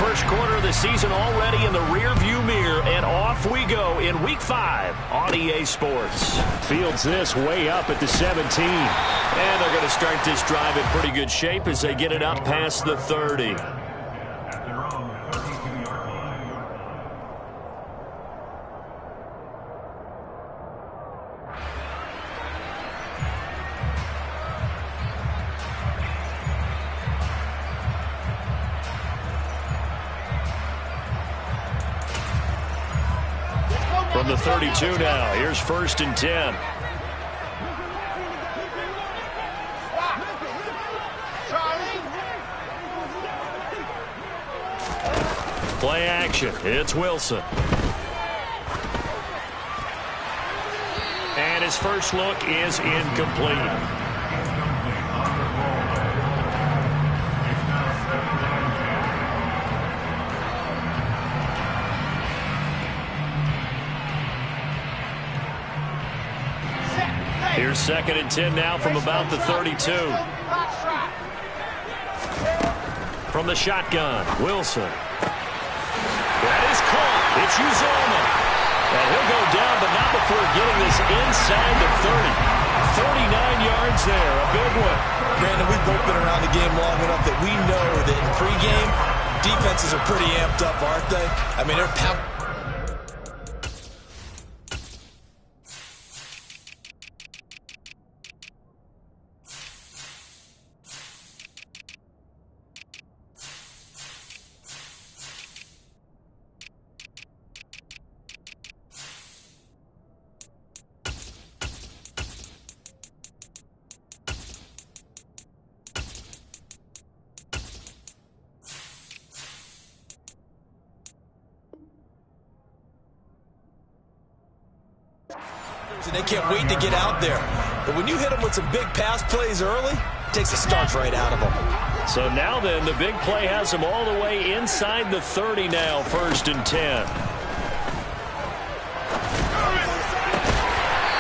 first quarter of the season already in the rearview mirror, and off we go in Week 5 on EA Sports. Fields this way up at the 17. And they're going to start this drive in pretty good shape as they get it up past the 30. From the 32 now, here's 1st and 10. Play action, it's Wilson. And his first look is incomplete. Here's 2nd and 10 now from about the 32. From the shotgun, Wilson. That is caught. It's Uzoma. And he'll go down, but not before getting this inside the 30. 39 yards there, a big one. Brandon, we've both been around the game long enough that we know that in pregame, defenses are pretty amped up, aren't they? I mean, they're pounding. And they can't wait to get out there. But when you hit them with some big pass plays early, it takes the starch right out of them. So now then, the big play has them all the way inside the 30 now, 1st and 10.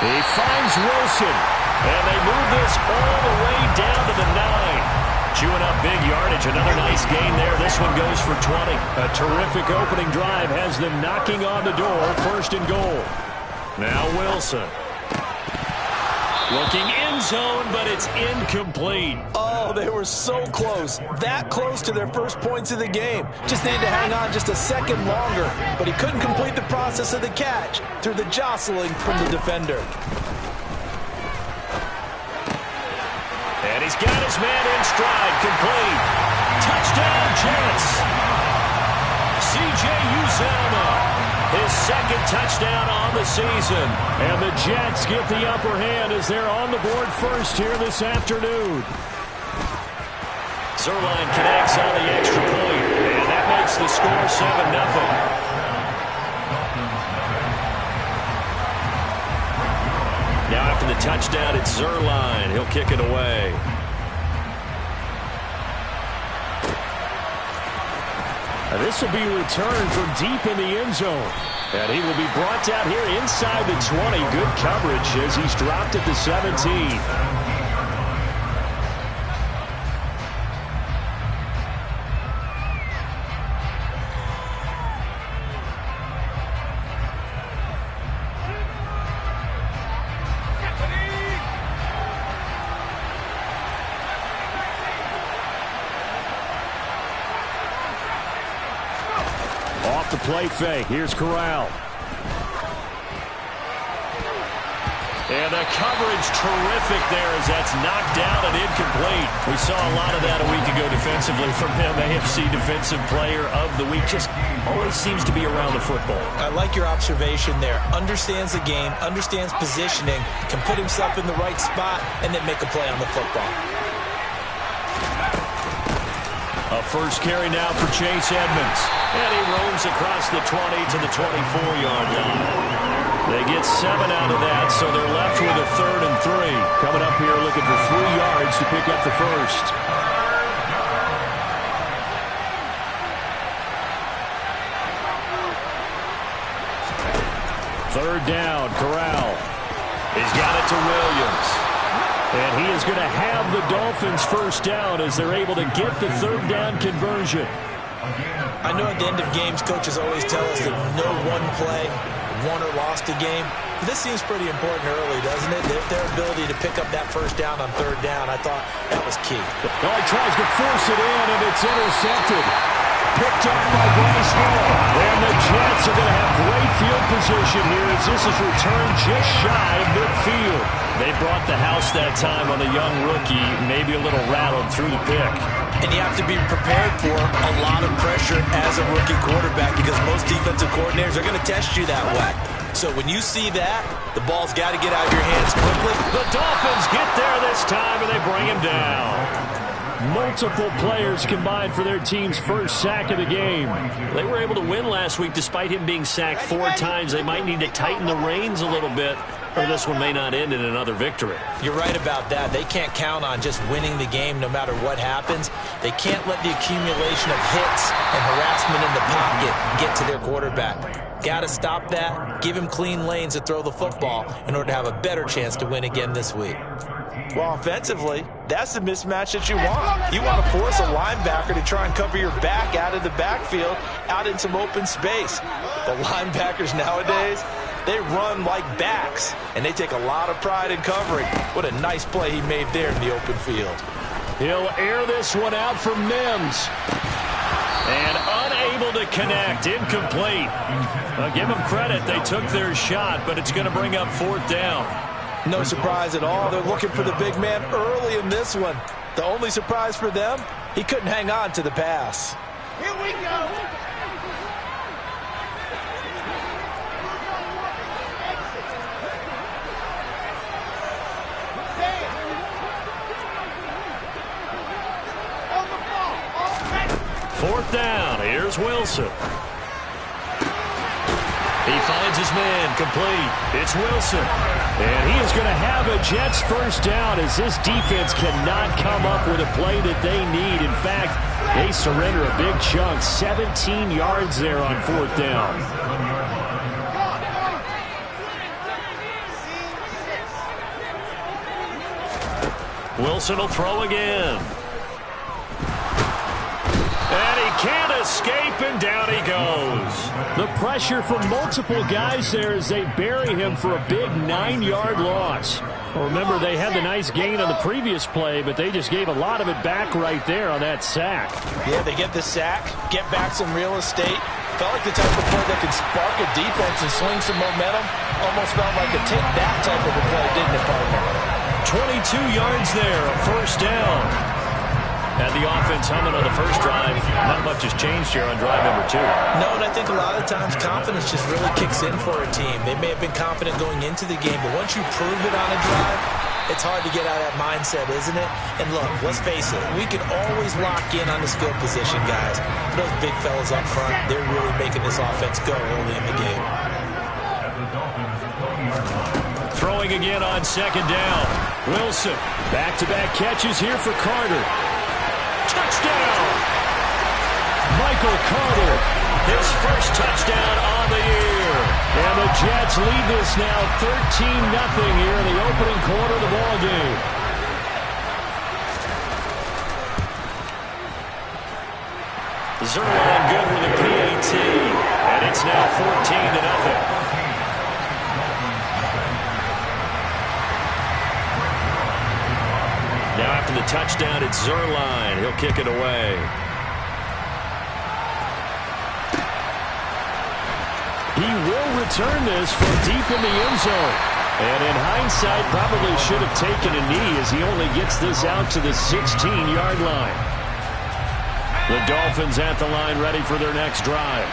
He finds Wilson, and they move this all the way down to the 9. Chewing up big yardage, another nice gain there. This one goes for 20. A terrific opening drive has them knocking on the door, 1st and goal. Now Wilson. Looking end zone, but it's incomplete. Oh, they were so close. That close to their first points of the game. Just needed to hang on just a second longer. But he couldn't complete the process of the catch through the jostling from the defender. And he's got his man in stride, complete. Touchdown, Jets. C.J. Uzoma. His 2nd touchdown on the season. And the Jets get the upper hand as they're on the board first here this afternoon. Zerline connects on the extra point, and that makes the score 7-0. Now after the touchdown, it's Zerline. He'll kick it away. This will be returned from deep in the end zone. And he will be brought down here inside the 20. Good coverage as he's dropped at the 17. Off the play fake. Here's Corral. And the coverage terrific there as that's knocked down and incomplete. We saw a lot of that a week ago defensively from him. AFC Defensive Player of the Week. Just always seems to be around the football. I like your observation there. Understands the game, understands positioning, can put himself in the right spot, and then make a play on the football. A first carry now for Chase Edmonds. And he roams across the 20 to the 24-yard line. They get 7 out of that, so they're left with a 3rd and 3. Coming up here looking for 3 yards to pick up the first. 3rd down, Corral. He's got it to Williams. And he is going to have the Dolphins first down as they're able to get the 3rd down conversion. I know at the end of games, coaches always tell us that no one play won or lost a game. But this seems pretty important early, doesn't it? Their ability to pick up that first down on third down, I thought that was key. Oh, he tries to force it in, and it's intercepted. Picked up by Bryce Hall. And the Jets are going to have great field position here as this is returned just shy of midfield. They brought the house that time on the young rookie, maybe a little rattled through the pick. And you have to be prepared for a lot of pressure as a rookie quarterback because most defensive coordinators are going to test you that way. So when you see that, the ball's got to get out of your hands quickly. The Dolphins get there this time, and they bring him down. Multiple players combined for their team's first sack of the game. They were able to win last week despite him being sacked 4 times. They might need to tighten the reins a little bit, or this one may not end in another victory. You're right about that. They can't count on just winning the game no matter what happens. They can't let the accumulation of hits and harassment in the pocket get to their quarterback. Got to stop that, give him clean lanes to throw the football in order to have a better chance to win again this week. Well, offensively, that's the mismatch that you want. You want to force a linebacker to try and cover your back out of the backfield, out in some open space. The linebackers nowadays, they run like backs, and they take a lot of pride in covering. What a nice play he made there in the open field. He'll air this one out for Mims. And unable to connect, incomplete. Give them credit, they took their shot, but it's going to bring up 4th down. No surprise at all. They're looking for the big man early in this one. The only surprise for them, he couldn't hang on to the pass. Here we go. Fourth down. Here's Wilson. He finds his man, complete. It's Wilson. And he is going to have a Jets first down as this defense cannot come up with a play that they need. In fact, they surrender a big chunk, 17 yards there on 4th down. Wilson will throw again. And he can't escape, and down he goes. The pressure from multiple guys there as they bury him for a big 9-yard loss. Well, remember, they had the nice gain on the previous play, but they just gave a lot of it back right there on that sack. Yeah, they get the sack, get back some real estate. Felt like the type of play that could spark a defense and swing some momentum. Almost felt like a take-that type of a play, didn't it, partner? 22 yards there, a first down. Had the offense humming on the first drive. Not much has changed here on drive number 2. No, and I think a lot of times confidence just really kicks in for a team. They may have been confident going into the game, but once you prove it on a drive, it's hard to get out of that mindset, isn't it? And look, let's face it, we can always lock in on the skill position, guys. Those big fellas up front, they're really making this offense go early in the game. Throwing again on 2nd down. Wilson. Back-to-back catches here for Carter. Touchdown! Michael Carter. His first touchdown on the year. And the Jets lead this now 13-0 here in the opening quarter of the ball game. Zerline good with a PAT. And it's now 14-0. Now after the touchdown, it's Zerline. He'll kick it away. He will return this from deep in the end zone. And in hindsight, probably should have taken a knee as he only gets this out to the 16-yard line. The Dolphins at the line ready for their next drive.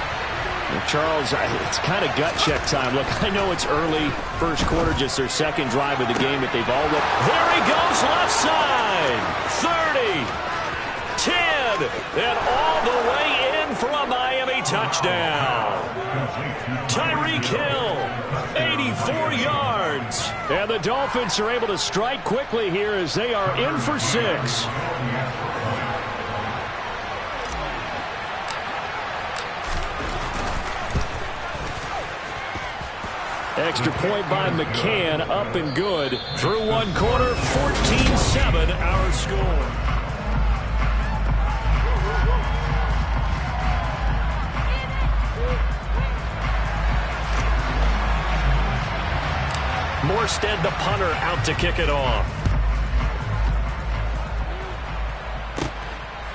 Well, Charles, it's kind of gut check time. Look, I know it's early, first quarter, just their second drive of the game, but they've all... There he goes, left side. 30, 10, and all the way in for a Miami touchdown. Tyreek Hill, 84 yards. And the Dolphins are able to strike quickly here as they are in for 6. Extra point by McCann, up and good. Through one quarter, 14-7 our score. Morstead, the punter, out to kick it off.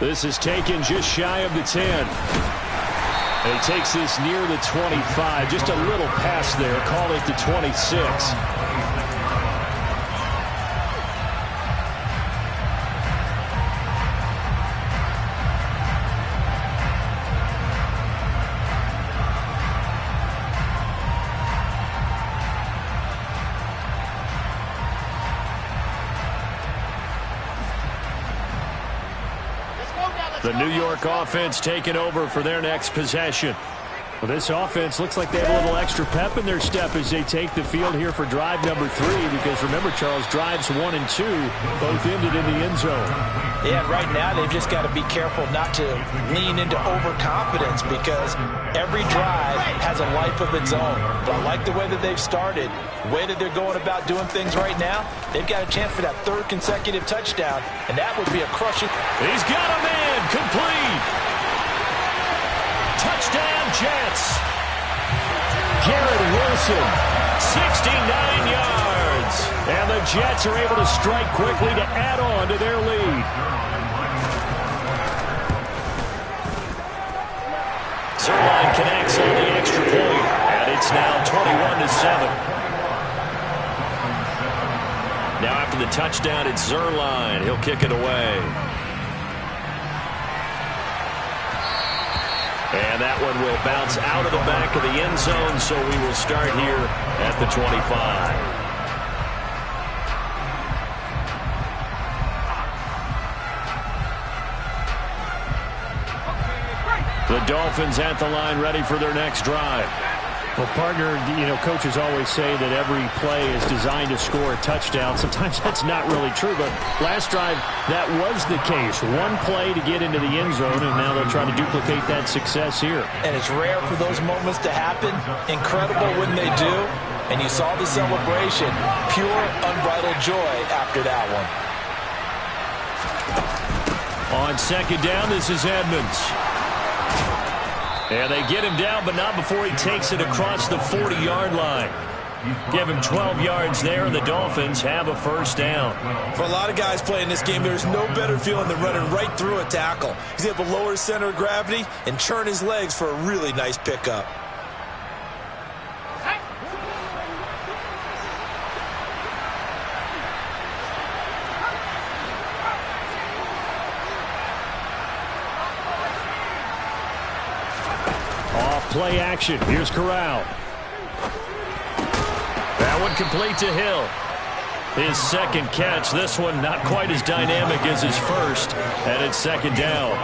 This is taken just shy of the 10. And he takes this near the 25. Just a little pass there. Call it the 26. The New York offense taking over for their next possession. Well, this offense looks like they have a little extra pep in their step as they take the field here for drive number 3. Because remember, Charles, drives 1 and 2 both ended in the end zone. Yeah, right now they've just got to be careful not to lean into overconfidence because every drive has a life of its own. But I like the way that they've started, the way that they're going about doing things right now. They've got a chance for that 3rd consecutive touchdown, and that would be a crushing. He's got a man, complete. Touchdown, Jets. Garrett Wilson, 69 yards. And the Jets are able to strike quickly to add on to their lead. Zerline connects on the extra point, and it's now 21-7. Now after the touchdown, it's Zerline. He'll kick it away. And that one will bounce out of the back of the end zone, so we will start here at the 25. The Dolphins at the line ready for their next drive. Well, partner, coaches always say that every play is designed to score a touchdown. Sometimes that's not really true, but last drive, that was the case. One play to get into the end zone, and now they'll try to duplicate that success here. And it's rare for those moments to happen. Incredible when they do. And you saw the celebration. Pure, unbridled joy after that one. On second down, this is Edmonds. And they get him down, but not before he takes it across the 40-yard line. Give him 12 yards there, and the Dolphins have a first down. For a lot of guys playing this game, there's no better feeling than running right through a tackle. He's able to lower his center of gravity and churn his legs for a really nice pickup. Play action. Here's Corral. That one complete to Hill. His second catch. This one not quite as dynamic as his first. And it's second down.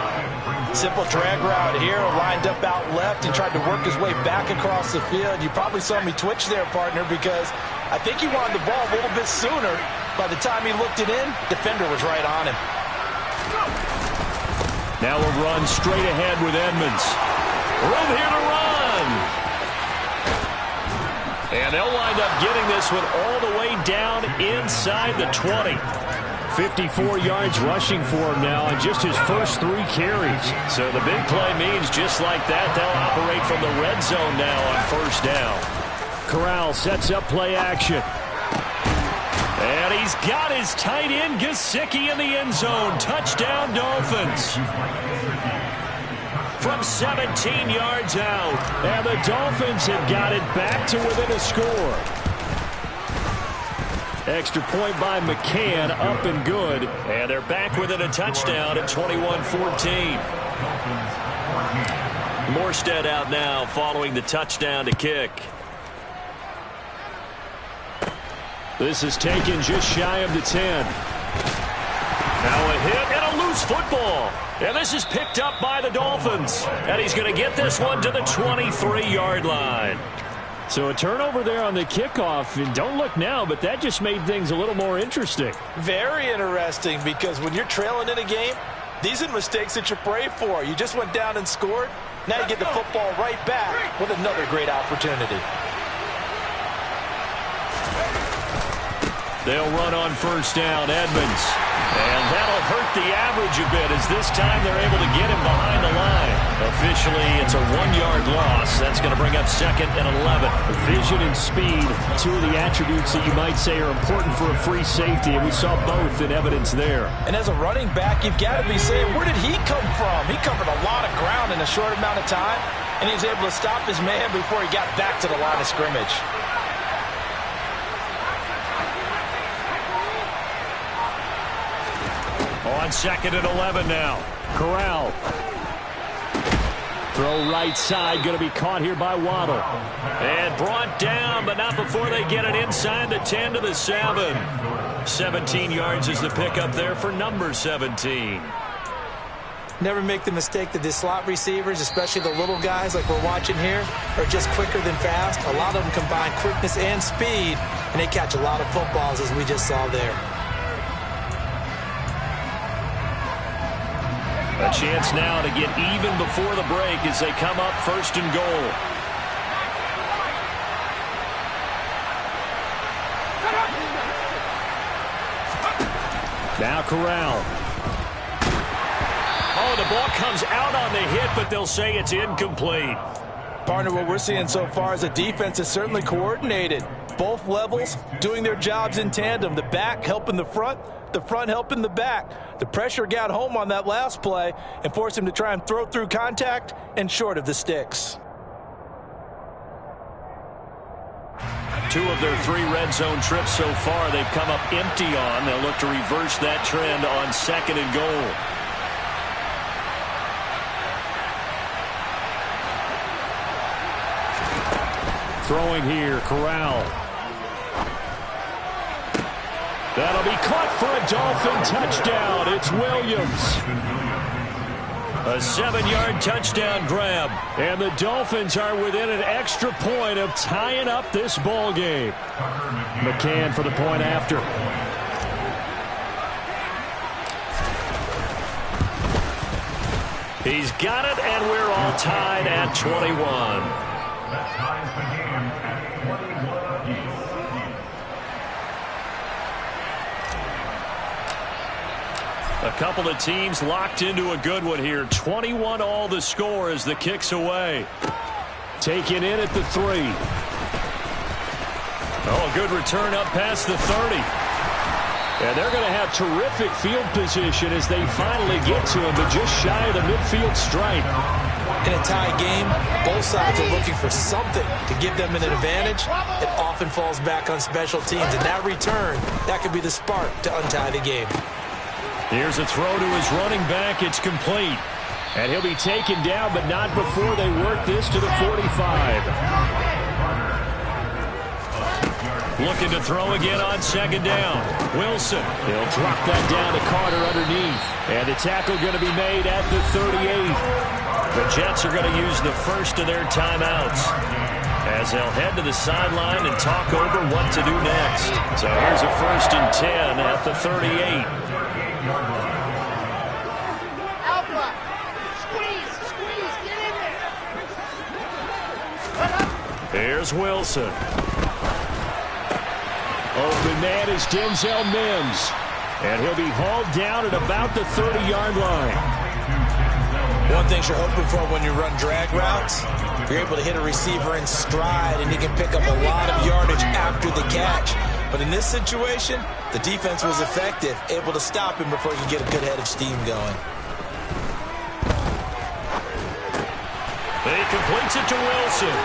Simple drag route here. Lined up out left and tried to work his way back across the field. You probably saw me twitch there, partner, because I think he wanted the ball a little bit sooner. By the time he looked it in, defender was right on him. Now a run straight ahead with Edmonds. Room here to run. And they'll wind up getting this one all the way down inside the 20. 54 yards rushing for him now in just his first 3 carries. So the big play means just like that, they'll operate from the red zone now on first down. Corral sets up play action. And he's got his tight end Gesicki in the end zone. Touchdown, Dolphins. From 17 yards out. And the Dolphins have got it back to within a score. Extra point by McCann, up and good. And they're back within a touchdown at 21-14. Morstead out now following the touchdown to kick. This is taken just shy of the 10. Now a hit and a loose football. And this is picked up by the Dolphins. And he's going to get this one to the 23-yard line. So a turnover there on the kickoff. And don't look now, but that just made things a little more interesting. Very interesting, because when you're trailing in a game, these are mistakes that you pray for. You just went down and scored. Now you get the football right back with another great opportunity. They'll run on first down. Edmonds. And that'll hurt the average a bit as this time they're able to get him behind the line. Officially, it's a 1-yard loss. That's going to bring up 2nd and 11. Vision and speed, two of the attributes that you might say are important for a free safety, and we saw both in evidence there. And as a running back, you've got to be saying, where did he come from? He covered a lot of ground in a short amount of time, and he was able to stop his man before he got back to the line of scrimmage. On 2nd and 11 now. Corral. Throw right side, going to be caught here by Waddle. And brought down, but not before they get it inside the 10 to the 7. 17 yards is the pickup there for number 17. Never make the mistake that the slot receivers, especially the little guys like we're watching here, are just quicker than fast. A lot of them combine quickness and speed, and they catch a lot of footballs, as we just saw there. A chance now to get even before the break as they come up 1st and goal. Now Corral. Oh, the ball comes out on the hit, but they'll say it's incomplete. Partner, what we're seeing so far is the defense is certainly coordinated. Both levels doing their jobs in tandem. The back helping the front helping the back. The pressure got home on that last play and forced him to try and throw through contact and short of the sticks. 2 of their 3 red zone trips so far they've come up empty on. They'll look to reverse that trend on 2nd and goal. Throwing here, Corral. That'll be caught for a Dolphin touchdown. It's Williams. A 7-yard touchdown grab. And the Dolphins are within an extra point of tying up this ball game. McCann for the point after. He's got it, and we're all tied at 21. A couple of teams locked into a good one here. 21 all the score as the kick's away. Taken in at the 3. Oh, a good return up past the 30. And they're going to have terrific field position as they finally get to him, but just shy of the midfield stripe. In a tie game, both sides are looking for something to give them an advantage. It often falls back on special teams, and that return, that could be the spark to untie the game. Here's a throw to his running back. It's complete. And he'll be taken down, but not before they work this to the 45. Looking to throw again on 2nd down. Wilson. He'll drop that down to Carter underneath. And the tackle going to be made at the 38. The Jets are going to use the first of their timeouts as they'll head to the sideline and talk over what to do next. So here's a 1st and 10 at the 38. Alpha! Squeeze, get in there! Here's Wilson. Open man is Denzel Mims. And he'll be hauled down at about the 30-yard line. One thing you're hoping for when you run drag routes, you're able to hit a receiver in stride, and he can pick up a lot of yardage after the catch. But in this situation, the defense was effective, able to stop him before he could get a good head of steam going. He completes it to Wilson.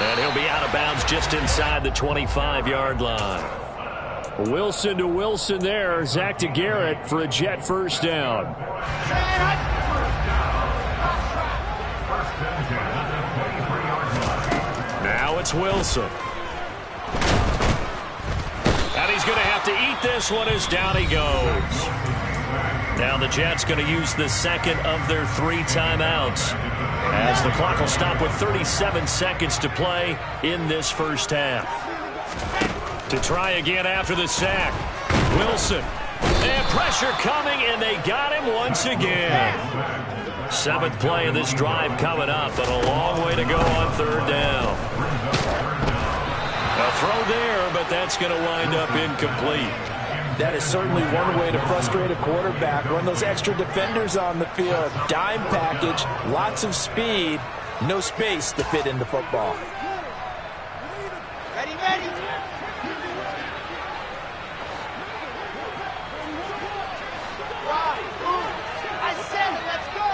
And he'll be out of bounds just inside the 25-yard line. Wilson to Wilson there. Zach to Garrett for a Jet first down. Now it's Wilson. And he's going to have to eat this one as down he goes. Now the Jets going to use the 2nd of their 3 timeouts as the clock will stop with 37 seconds to play in this first half. To try again after the sack. Wilson. And pressure coming, and they got him once again. 7th play of this drive coming up, but a long way to go on 3rd down. A throw there, but that's going to wind up incomplete. That is certainly one way to frustrate a quarterback. Run those extra defenders on the field. Dime package, lots of speed, no space to fit into football. Ready, ready. I said it, let's go.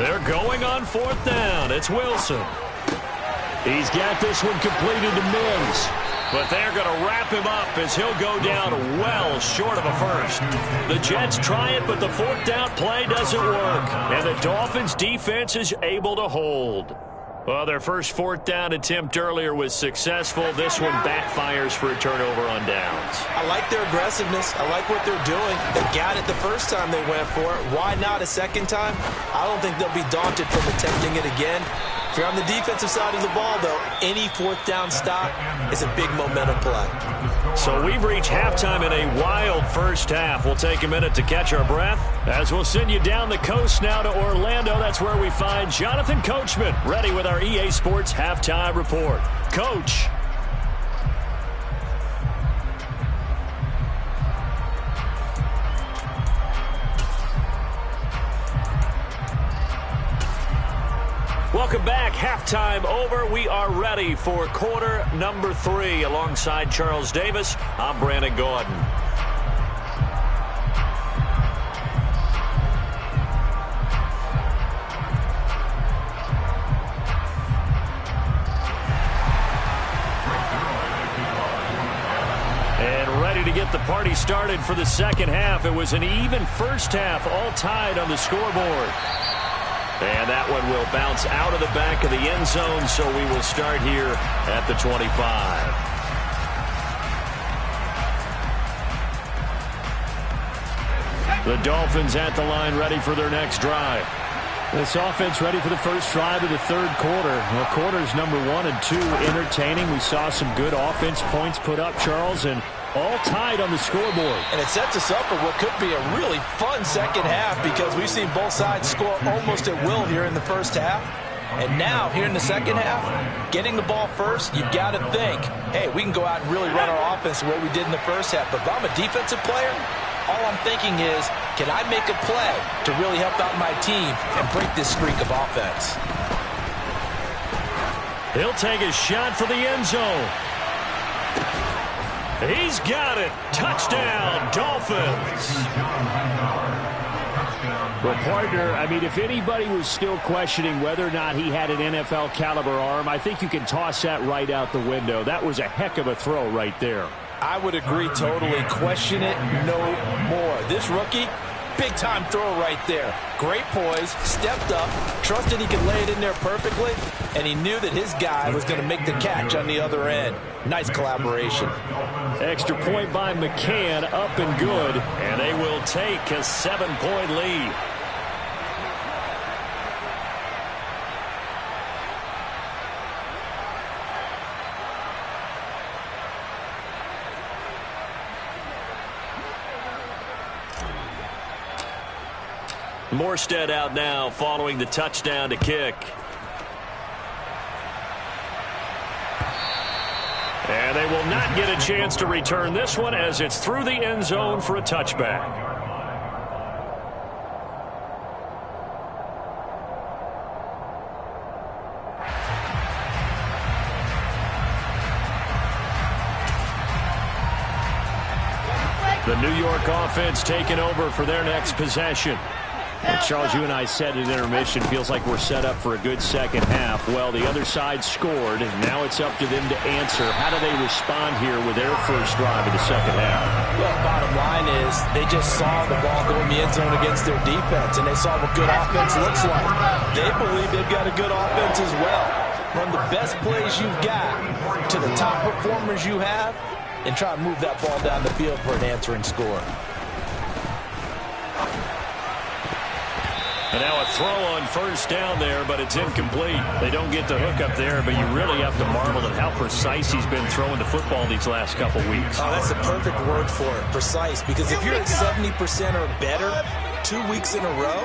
They're going on 4th down. It's Wilson. He's got this one completed to Mims. But they're going to wrap him up as he'll go down well short of a first. The Jets try it, but the 4th down play doesn't work. And the Dolphins' defense is able to hold. Well, their first 4th down attempt earlier was successful. This one backfires for a turnover on downs. I like their aggressiveness. I like what they're doing. They got it the first time they went for it. Why not a second time? I don't think they'll be daunted from attempting it again. If you're on the defensive side of the ball, though, any 4th down stop is a big momentum play. So we've reached halftime in a wild first half. We'll take a minute to catch our breath as we'll send you down the coast now to Orlando. That's where we find Jonathan Coachman, ready with our EA Sports Halftime Report. Coach. Welcome back. Halftime over. We are ready for quarter number 3. Alongside Charles Davis, I'm Brandon Gordon. And ready to get the party started for the second half. It was an even first half, all tied on the scoreboard. And that one will bounce out of the back of the end zone, so we will start here at the 25. The Dolphins at the line, ready for their next drive. This offense ready for the first drive of the third quarter. Well, quarters number 1 and 2 entertaining. We saw some good offense points put up, Charles, and all tied on the scoreboard. And it sets us up for what could be a really fun second half because we've seen both sides score almost at will here in the first half. And now, here in the second half, getting the ball first, you've got to think, hey, we can go out and really run our offense the way we did in the first half. But if I'm a defensive player, all I'm thinking is, can I make a play to really help out my team and break this streak of offense? He'll take a shot for the end zone. He's got it. Touchdown, Dolphins. Well, partner, I mean, if anybody was still questioning whether or not he had an NFL caliber arm, I think you can toss that right out the window. That was a heck of a throw right there. I would agree totally. Question it no more. This rookie, big-time throw right there. Great poise, stepped up, trusted he could lay it in there perfectly, and he knew that his guy was going to make the catch on the other end. Nice collaboration. Extra point by McCann, up and good, and they will take a 7-point lead. Morstead out now following the touchdown to kick. And they will not get a chance to return this one as it's through the end zone for a touchback. The New York offense taking over for their next possession. Well, Charles, you and I said at intermission, feels like we're set up for a good second half. Well, the other side scored. Now it's up to them to answer. How do they respond here with their first drive of the second half? Well, bottom line is they just saw the ball go in the end zone against their defense, and they saw what good offense looks like. They believe they've got a good offense as well. Run the best plays you've got to the top performers you have, and try to move that ball down the field for an answering score. And now a throw on first down there, but it's incomplete. They don't get the hook up there, but you really have to marvel at how precise he's been throwing the football these last couple weeks. Oh, that's a perfect word for it, precise, because if you're at 70% or better 2 weeks in a row,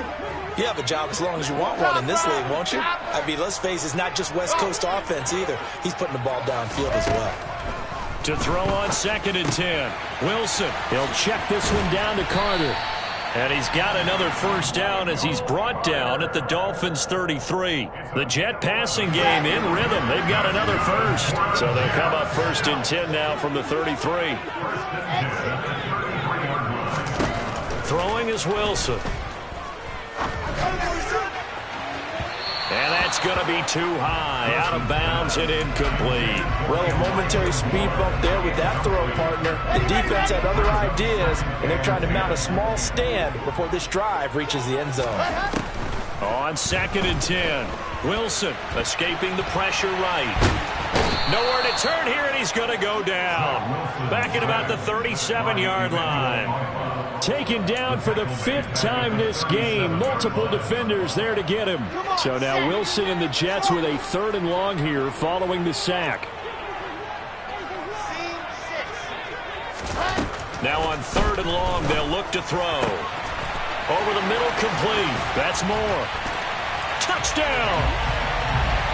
You have a job as long as you want one in this league, won't you? I mean, let's face it, it's not just West Coast offense either. He's putting the ball downfield as well. To throw on 2nd and 10. Wilson. He'll check this one down to Carter. And he's got another first down as he's brought down at the Dolphins' 33. The Jet passing game in rhythm. They've got another first. So they'll come up 1st and 10 now from the 33. Throwing is Wilson. And that's going to be too high. Out of bounds and incomplete. Well, a momentary speed bump there with that throw, partner. The defense had other ideas, and they're trying to mount a small stand before this drive reaches the end zone. On 2nd and 10. Wilson escaping the pressure right. Nowhere to turn here, and he's going to go down. Back at about the 37-yard line. Taken down for the 5th time this game. Multiple defenders there to get him. So now Wilson and the Jets with a 3rd and long here following the sack. Now on 3rd and long, they'll look to throw. Over the middle, complete. That's Moore. Touchdown!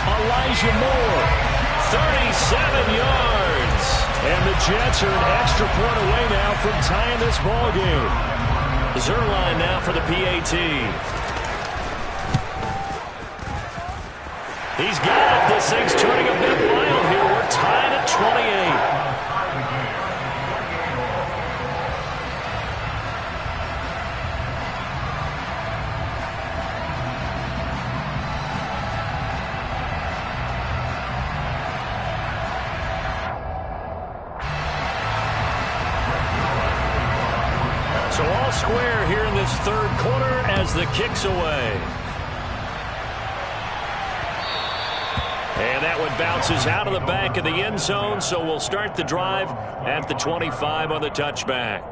Elijah Moore. 37 yards. And the Jets are an extra point away now from tying this ball game. Zerline now for the PAT. He's got it. This thing's turning a bit wild here. We're tied at 28. So all square here in this 3rd quarter as the kick's away. And that one bounces out of the back of the end zone, so we'll start the drive at the 25 on the touchback.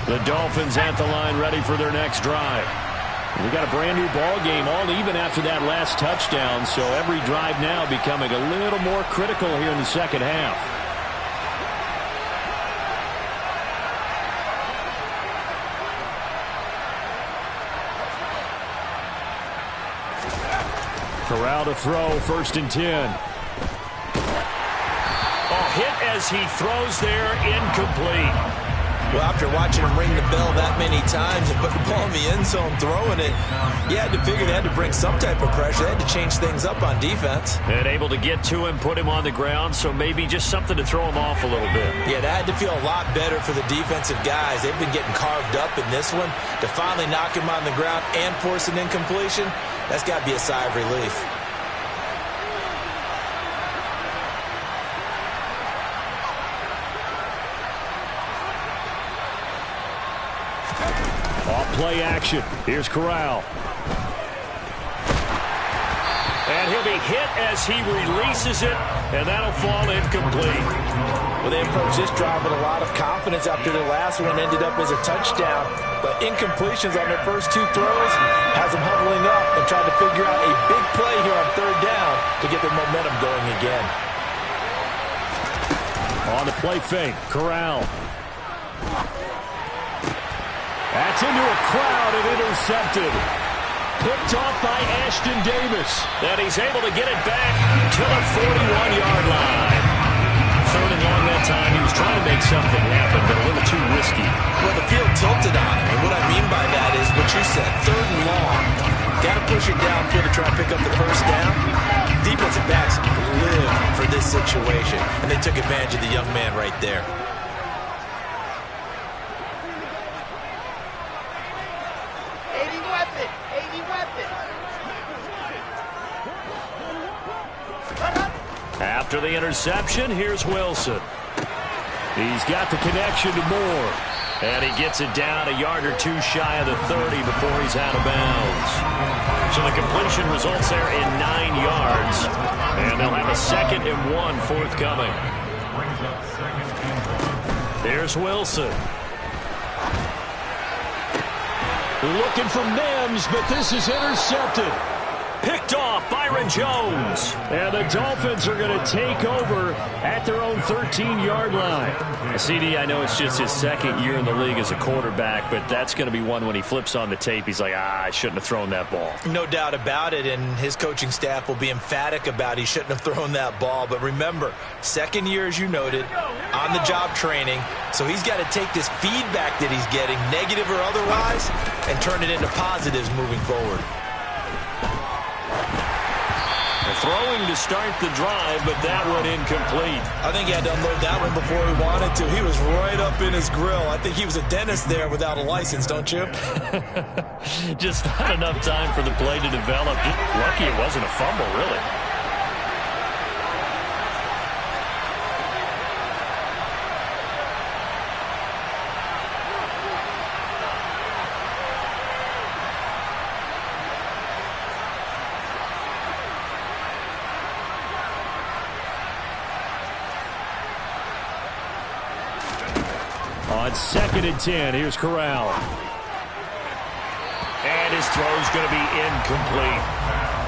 The Dolphins at the line ready for their next drive. We got a brand new ball game, all even after that last touchdown, so every drive now becoming a little more critical here in the second half. Corral to throw, 1st and 10. Oh, hit as he throws there, incomplete. Well, after watching him ring the bell that many times and put the ball in the end zone throwing it, you had to figure they had to bring some type of pressure. They had to change things up on defense. And able to get to him, put him on the ground, so maybe just something to throw him off a little bit. Yeah, that had to feel a lot better for the defensive guys. They've been getting carved up in this one. To finally knock him on the ground and force an incompletion, that's got to be a sigh of relief. Play action. Here's Corral. And he'll be hit as he releases it, and that'll fall incomplete. Well, they approached this drive with a lot of confidence after their last one ended up as a touchdown. But incompletions on their first 2 throws has them huddling up and trying to figure out a big play here on 3rd down to get their momentum going again. On the play fake, Corral. That's into a crowd and intercepted. Picked off by Ashton Davis. And he's able to get it back to the 41-yard line. 3rd and long that time. He was trying to make something happen, but a little too risky. Well, the field tilted on him. And what I mean by that is what you said. 3rd and long. Got to push it downfield to try to pick up the first down. Defensive backs live for this situation. And they took advantage of the young man right there. After the interception, here's Wilson. He's got the connection to Moore. And he gets it down a yard or 2 shy of the 30 before he's out of bounds. So the completion results there in 9 yards. And they'll have a 2nd and 1 forthcoming. Here's Wilson. Looking for Mims, but this is intercepted. Picked off, Byron Jones. And the Dolphins are going to take over at their own 13-yard line. CD, I know it's just his second year in the league as a quarterback, but that's going to be one when he flips on the tape, he's like, I shouldn't have thrown that ball. No doubt about it, and his coaching staff will be emphatic about he shouldn't have thrown that ball. But remember, second year, as you noted, on-the-job training, so he's got to take this feedback that he's getting, negative or otherwise, and turn it into positives moving forward. Throwing to start the drive, but that one incomplete. I think he had to unload that one before he wanted to. He was right up in his grill. I think he was a dentist there without a license, don't you? Just not enough time for the play to develop. Just lucky it wasn't a fumble, really. On 2nd and 10, here's Corral. And his throw's going to be incomplete.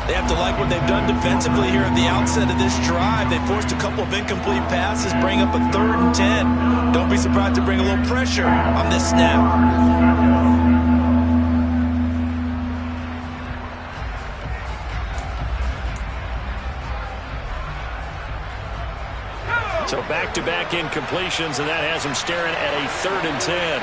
They have to like what they've done defensively here at the outset of this drive. They forced a couple of incomplete passes, bring up a 3rd and 10. Don't be surprised to bring a little pressure on this snap. So back-to-back incompletions, and that has him staring at a 3rd and 10.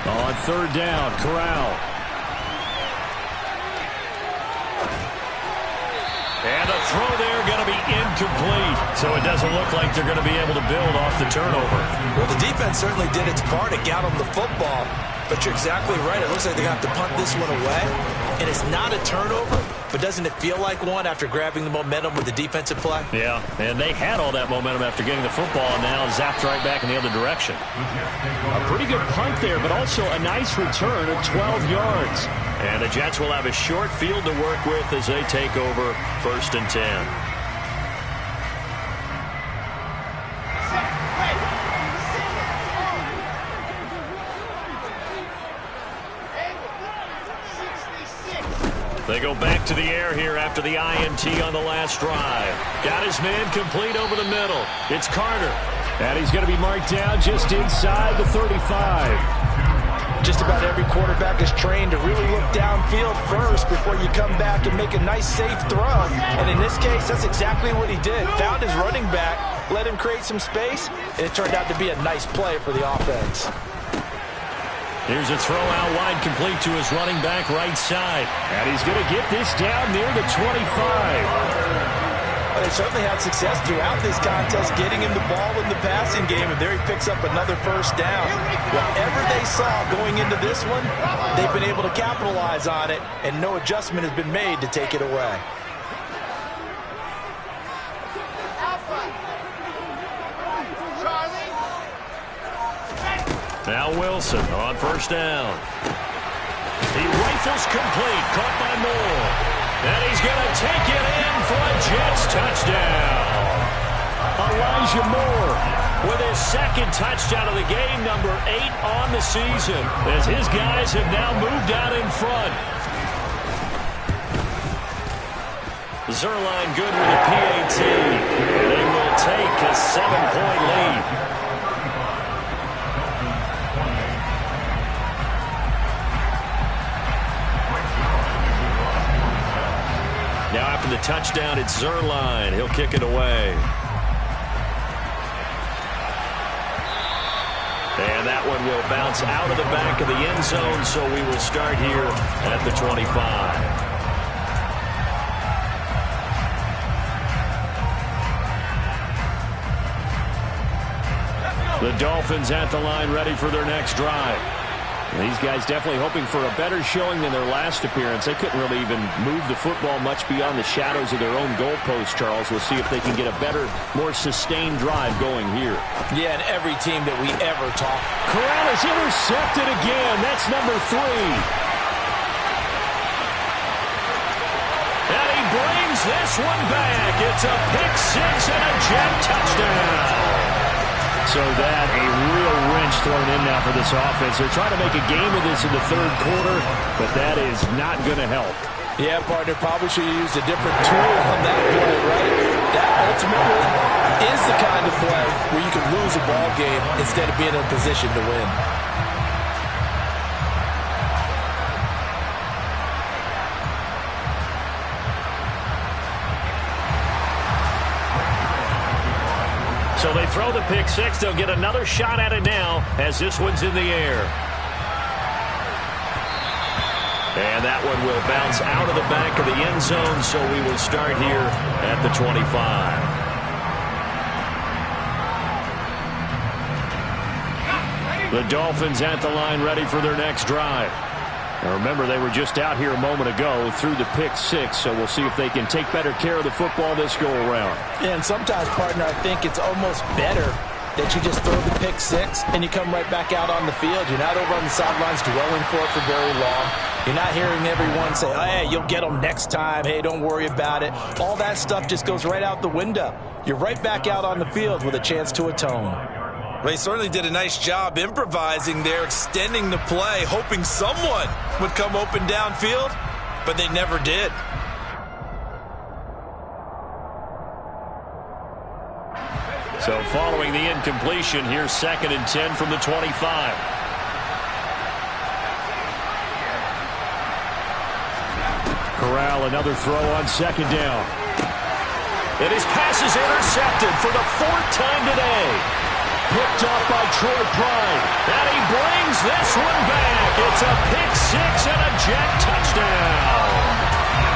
On 3rd down, Corral. And a throw there going to be incomplete. So it doesn't look like they're going to be able to build off the turnover. Well, the defense certainly did its part. It got them the football. But you're exactly right. It looks like they're going to have to punt this one away. And it's not a turnover, but doesn't it feel like one after grabbing the momentum with the defensive play? Yeah, and they had all that momentum after getting the football, and now zapped right back in the other direction. A pretty good punt there, but also a nice return of 12 yards. And the Jets will have a short field to work with as they take over 1st and 10. They go back to the air here after the INT on the last drive. Got his man complete over the middle. It's Carter. And he's going to be marked down just inside the 35. Just about every quarterback is trained to really look downfield first before you come back and make a nice, safe throw. And in this case, that's exactly what he did. Found his running back, let him create some space, and it turned out to be a nice play for the offense. Here's a throw out wide, complete to his running back right side. And he's going to get this down near the 25. Well, they certainly had success throughout this contest getting him the ball in the passing game, and there he picks up another 1st down. Whatever they saw going into this one, they've been able to capitalize on it, and no adjustment has been made to take it away. Now Wilson on 1st down. He rifles complete, caught by Moore. And he's going to take it in for a Jets touchdown. Elijah Moore with his 2nd touchdown of the game, number 8 on the season, as his guys have now moved out in front. Zerline good with a PAT. They will take a 7-point lead. Now after the touchdown, it's Zerline. He'll kick it away. And that one will bounce out of the back of the end zone, so we will start here at the 25. The Dolphins at the line, ready for their next drive. These guys definitely hoping for a better showing than their last appearance. They couldn't really even move the football much beyond the shadows of their own goalpost, Charles. We'll see if they can get a better, more sustained drive going here. Yeah, and every team that we ever talk. Corral is intercepted again. That's number 3. And he brings brings this one back. It's a pick six and a jet touchdown. So that a real wrench thrown in now for this offense. They're trying to make a game of this in the third quarter, but that is not going to help. Yeah, partner, probably should have used a different tool on that play, right? That ultimately is the kind of play where you can lose a ball game instead of being in a position to win. So they throw the pick six. They'll get another shot at it now as this one's in the air. And that one will bounce out of the back of the end zone, so we will start here at the 25. The Dolphins at the line ready for their next drive. Now remember, they were just out here a moment ago through the pick six, so we'll see if they can take better care of the football this go-around. Yeah, and sometimes, partner, I think it's almost better that you just throw the pick six and you come right back out on the field. You're not over on the sidelines dwelling for it for very long. You're not hearing everyone say, oh, hey, you'll get them next time. Hey, don't worry about it. All that stuff just goes right out the window. You're right back out on the field with a chance to atone. They certainly did a nice job improvising there, extending the play, hoping someone would come open downfield, but they never did. So following the incompletion, here's 2nd and 10 from the 25. Corral, another throw on 2nd down. And his pass is intercepted for the 4th time today. Picked off by Troy Pride. And he brings this one back. It's a pick six and a jet touchdown.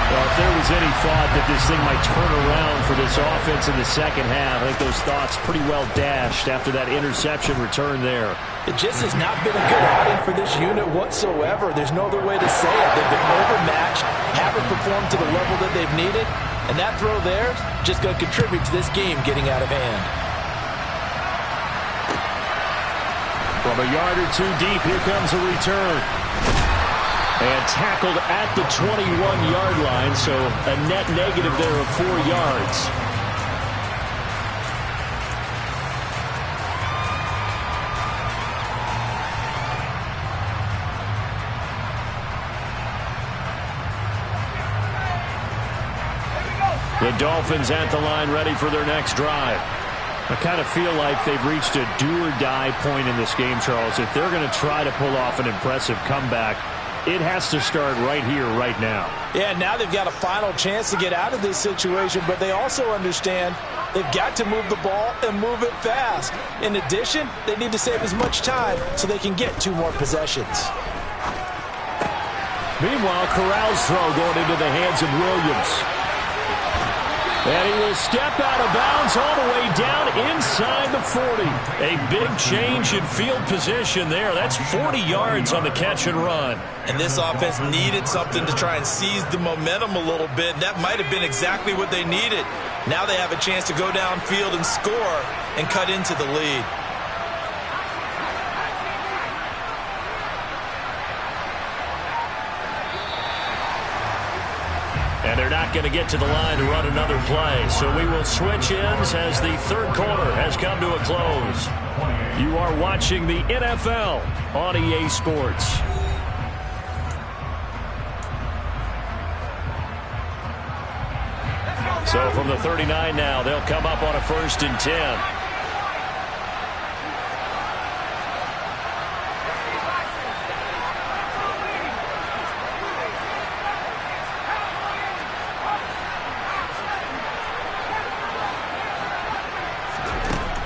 Well, if there was any thought that this thing might turn around for this offense in the second half, I think those thoughts pretty well dashed after that interception return there. It just has not been a good outing for this unit whatsoever. There's no other way to say it. They've been overmatched, haven't performed to the level that they've needed, and that throw there is just going to contribute to this game getting out of hand. From a yard or two deep, here comes a return. And tackled at the 21-yard line, so a net negative there of 4 yards. The Dolphins at the line ready for their next drive. I kind of feel like they've reached a do-or-die point in this game, Charles. If they're going to try to pull off an impressive comeback, it has to start right here, right now. Yeah, now they've got a final chance to get out of this situation, but they also understand they've got to move the ball and move it fast. In addition, they need to save as much time so they can get 2 more possessions. Meanwhile, Corral's throw going into the hands of Williams. And he will step out of bounds all the way down inside the 40. A big change in field position there. That's 40 yards on the catch and run. And this offense needed something to try and seize the momentum a little bit. That might have been exactly what they needed. Now they have a chance to go downfield and score and cut into the lead. And they're not going to get to the line to run another play. So we will switch ends as the third quarter has come to a close. You are watching the NFL on EA Sports. So from the 39 now, they'll come up on a 1st and 10.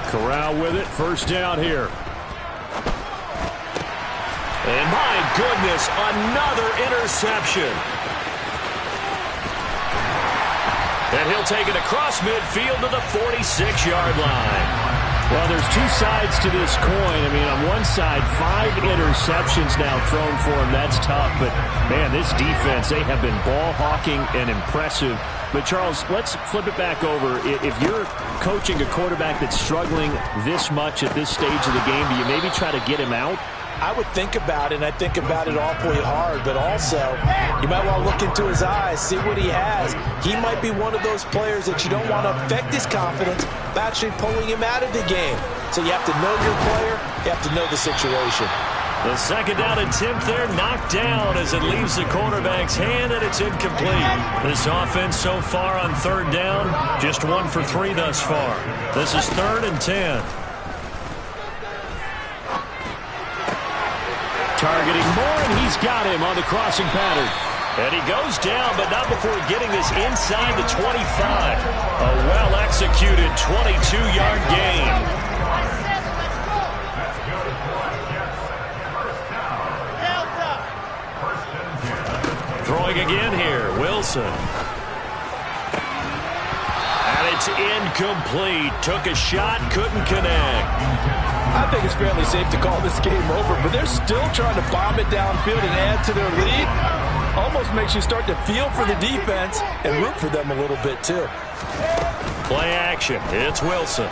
Corral with it, 1st down here. And my goodness, another interception. And he'll take it across midfield to the 46-yard line. Well, there's 2 sides to this coin. I mean, on one side, 5 interceptions now thrown for him. That's tough. But, man, this defense, they have been ball hawking and impressive. But, Charles, let's flip it back over. If you're coaching a quarterback that's struggling this much at this stage of the game, do you maybe try to get him out? I would think about it, and I think about it awfully hard, but also you might want to look into his eyes, see what he has. He might be one of those players that you don't want to affect his confidence by actually pulling him out of the game. So you have to know your player, you have to know the situation. The second down attempt there knocked down as it leaves the quarterback's hand, and it's incomplete. This offense so far on third down, just 1 for 3 thus far. This is 3rd and 10. Targeting Moore, and he's got him on the crossing pattern. And he goes down, but not before getting this inside the 25. A well-executed 22-yard gain. Throwing again here, Wilson. And it's incomplete. Took a shot, couldn't connect. I think it's fairly safe to call this game over, but they're still trying to bomb it downfield and add to their lead. Almost makes you start to feel for the defense and root for them a little bit, too. Play action. It's Wilson.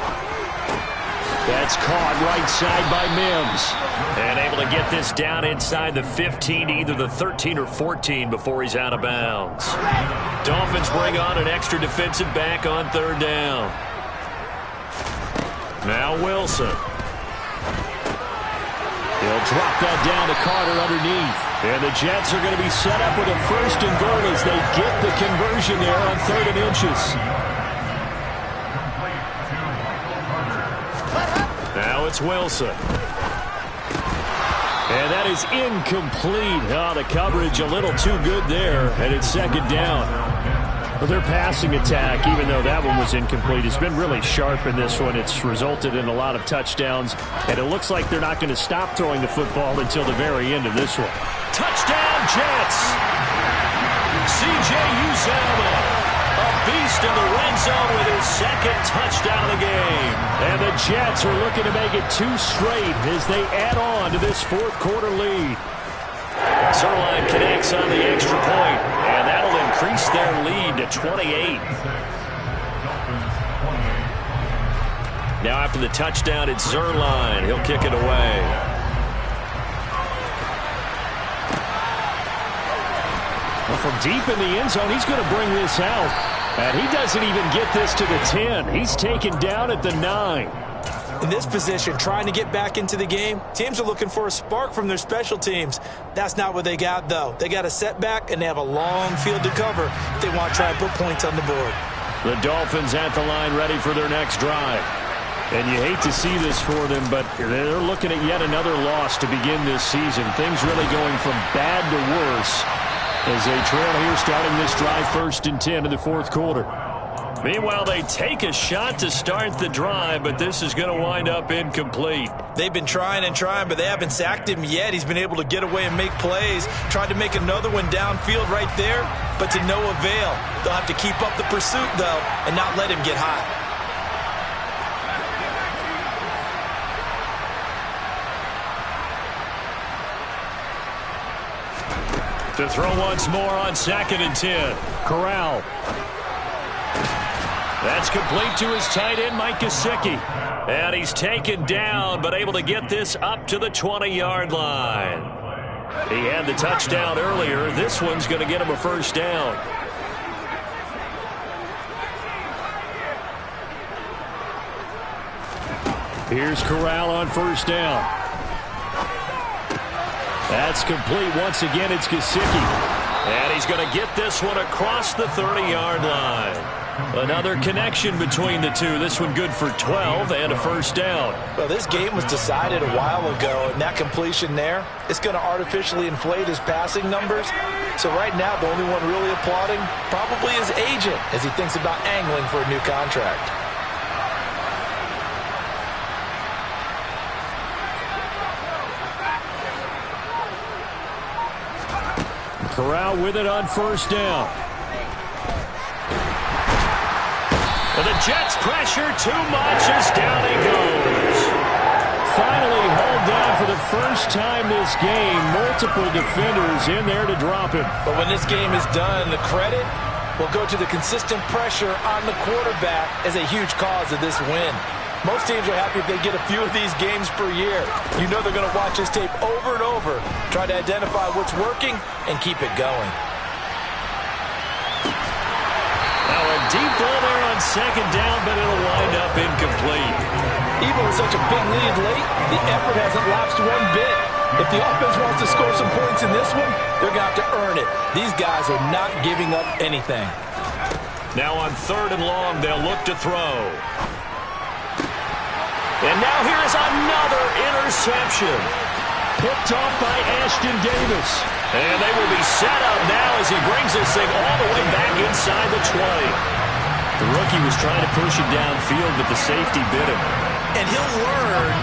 That's caught right side by Mims. And able to get this down inside the 15 to either the 13 or 14 before he's out of bounds. Dolphins bring on an extra defensive back on third down. Now Wilson. He'll drop that down to Carter underneath. And the Jets are going to be set up with a 1st and goal as they get the conversion there on 3rd and inches. Now it's Wilson. And that is incomplete. Oh, the coverage a little too good there. And it's 2nd down. Well, their passing attack, even though that one was incomplete, has been really sharp in this one. It's resulted in a lot of touchdowns. And it looks like they're not going to stop throwing the football until the very end of this one. Touchdown, Jets! C.J. Uzomah. A beast in the red zone with his 2nd touchdown of the game. And the Jets are looking to make it 2 straight as they add on to this 4th quarter lead. Zerline connects on the extra point, and that'll increase their lead to 28. Now after the touchdown, it's Zerline. He'll kick it away. Well, from deep in the end zone, he's going to bring this out. And he doesn't even get this to the 10. He's taken down at the 9. In this position, trying to get back into the game, teams are looking for a spark from their special teams. That's not what they got, though. They got a setback, and they have a long field to cover if they want to try and put points on the board. The Dolphins at the line ready for their next drive. And you hate to see this for them, but they're looking at yet another loss to begin this season. Things really going from bad to worse as they trail here starting this drive 1st and 10 in the 4th quarter. Meanwhile, they take a shot to start the drive, but this is going to wind up incomplete. They've been trying and trying, but they haven't sacked him yet. He's been able to get away and make plays. Tried to make another one downfield right there, but to no avail. They'll have to keep up the pursuit, though, and not let him get hot. To throw once more on 2nd and 10. Corral. That's complete to his tight end, Mike Gesicki. And he's taken down, but able to get this up to the 20-yard line. He had the touchdown earlier. This one's going to get him a 1st down. Here's Corral on 1st down. That's complete. Once again, it's Gesicki. And he's going to get this one across the 30-yard line. Another connection between the two. This one good for 12 and a 1st down. Well, this game was decided a while ago, and that completion there, it's going to artificially inflate his passing numbers. So right now, the only one really applauding probably his agent as he thinks about angling for a new contract. Corral with it on 1st down. And the Jets pressure too much as down he goes. Finally held down for the first time this game. Multiple defenders in there to drop him. But when this game is done, the credit will go to the consistent pressure on the quarterback as a huge cause of this win. Most teams are happy if they get a few of these games per year. You know they're going to watch this tape over and over, try to identify what's working, and keep it going. Now a deep ball there on second down, but it'll wind up incomplete. Even with such a big lead late, the effort hasn't lapsed one bit. If the offense wants to score some points in this one, they're going to have to earn it. These guys are not giving up anything. Now on 3rd and long, they'll look to throw. And now here's another interception. Picked off by Ashton Davis. And they will be set up now as he brings this thing all the way back inside the 20. The rookie was trying to push it downfield, but the safety bit him. And he'll learn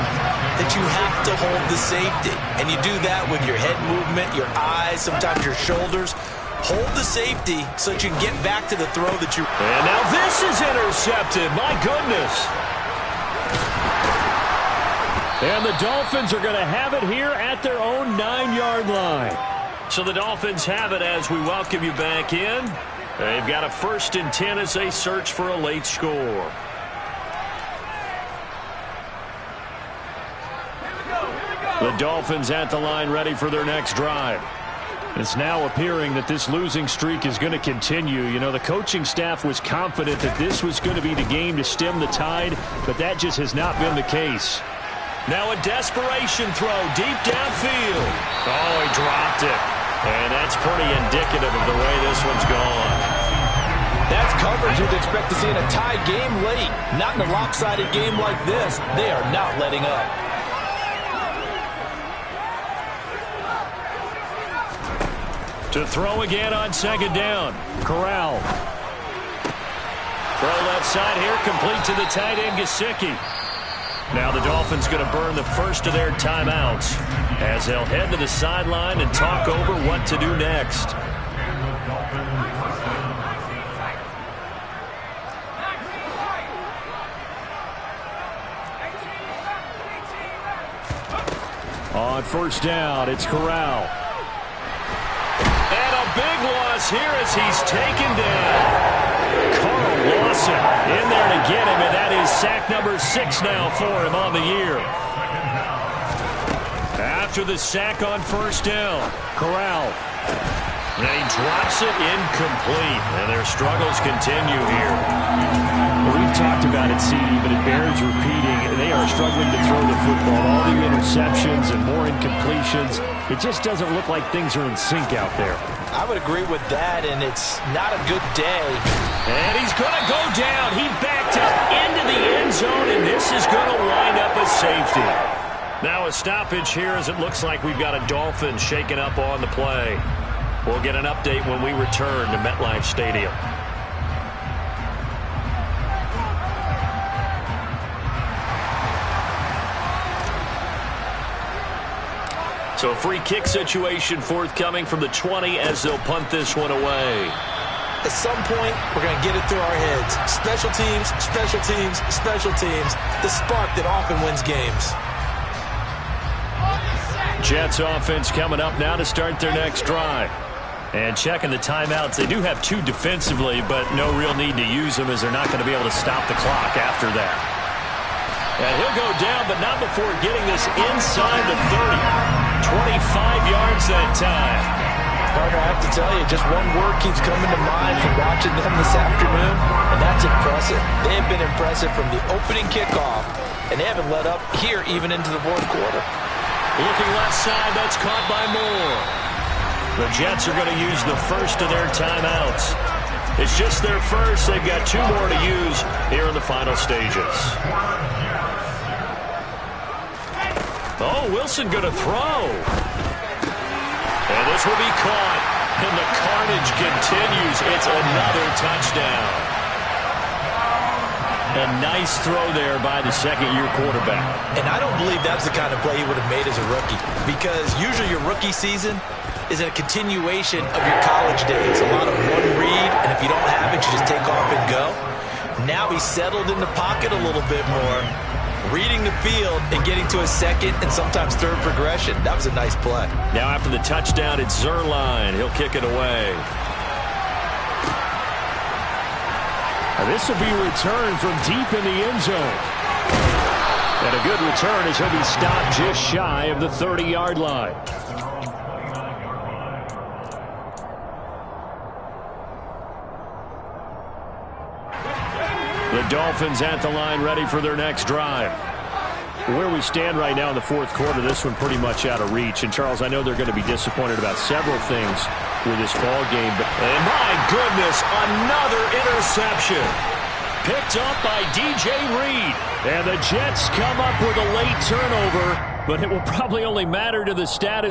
that you have to hold the safety. And you do that with your head movement, your eyes, sometimes your shoulders. Hold the safety so that you can get back to the throw that you... And now this is intercepted. My goodness. And the Dolphins are going to have it here at their own 9-yard line. So the Dolphins have it as we welcome you back in. They've got a 1st and 10 as they search for a late score. The Dolphins at the line ready for their next drive. It's now appearing that this losing streak is going to continue. You know, the coaching staff was confident that this was going to be the game to stem the tide, but that just has not been the case. Now a desperation throw deep downfield. Oh, he dropped it. And that's pretty indicative of the way this one's gone. That's coverage you'd expect to see in a tie game late. Not in a lopsided game like this. They are not letting up. To throw again on 2nd down. Corral. Throw left side here, complete to the tight end, Gesicki. Now the Dolphins going to burn the first of their timeouts as they'll head to the sideline and talk over what to do next. On 1st down, it's Corral. And a big loss here as he's taken down. Carl Lawson in there to get him, and that is sack number 6 now for him on the year. After the sack on 1st down, Corral. And he drops it incomplete, and their struggles continue here. We've talked about it, CD, but it bears repeating. They are struggling to throw the football. All the interceptions and more incompletions. It just doesn't look like things are in sync out there. I would agree with that, and it's not a good day. And he's going to go down. He backed up into the end zone, and this is going to wind up a safety. Now a stoppage here as it looks like we've got a Dolphin shaking up on the play. We'll get an update when we return to MetLife Stadium. So a free kick situation forthcoming from the 20 as they'll punt this one away. At some point, we're going to get it through our heads. Special teams, special teams, special teams. The spark that often wins games. Jets offense coming up now to start their next drive. And checking the timeouts. They do have 2 defensively, but no real need to use them as they're not going to be able to stop the clock after that. And he'll go down, but not before getting this inside the 30. 25 yards that time. Partner, I have to tell you, just one word keeps coming to mind from watching them this afternoon, and that's impressive. They have been impressive from the opening kickoff, and they haven't let up here even into the 4th quarter. Looking left side, that's caught by Moore. The Jets are going to use the first of their timeouts. It's just their first. They've got 2 more to use here in the final stages. Oh, Wilson going to throw. And this will be caught. And the carnage continues. It's another touchdown. A nice throw there by the second-year quarterback. And I don't believe that's the kind of play he would have made as a rookie. Because usually your rookie season is a continuation of your college days. A lot of one read, and if you don't have it, you just take off and go. Now he's settled in the pocket a little bit more, reading the field and getting to a second and sometimes third progression. That was a nice play. Now after the touchdown, it's Zerline. He'll kick it away. This will be returned from deep in the end zone. And a good return as he'll be stopped just shy of the 30-yard line. The Dolphins at the line ready for their next drive. Where we stand right now in the fourth quarter, this one pretty much out of reach. And, Charles, I know they're going to be disappointed about several things with this ball game. And, my goodness, another interception. Picked up by DJ Reed. And the Jets come up with a late turnover, but it will probably only matter to the status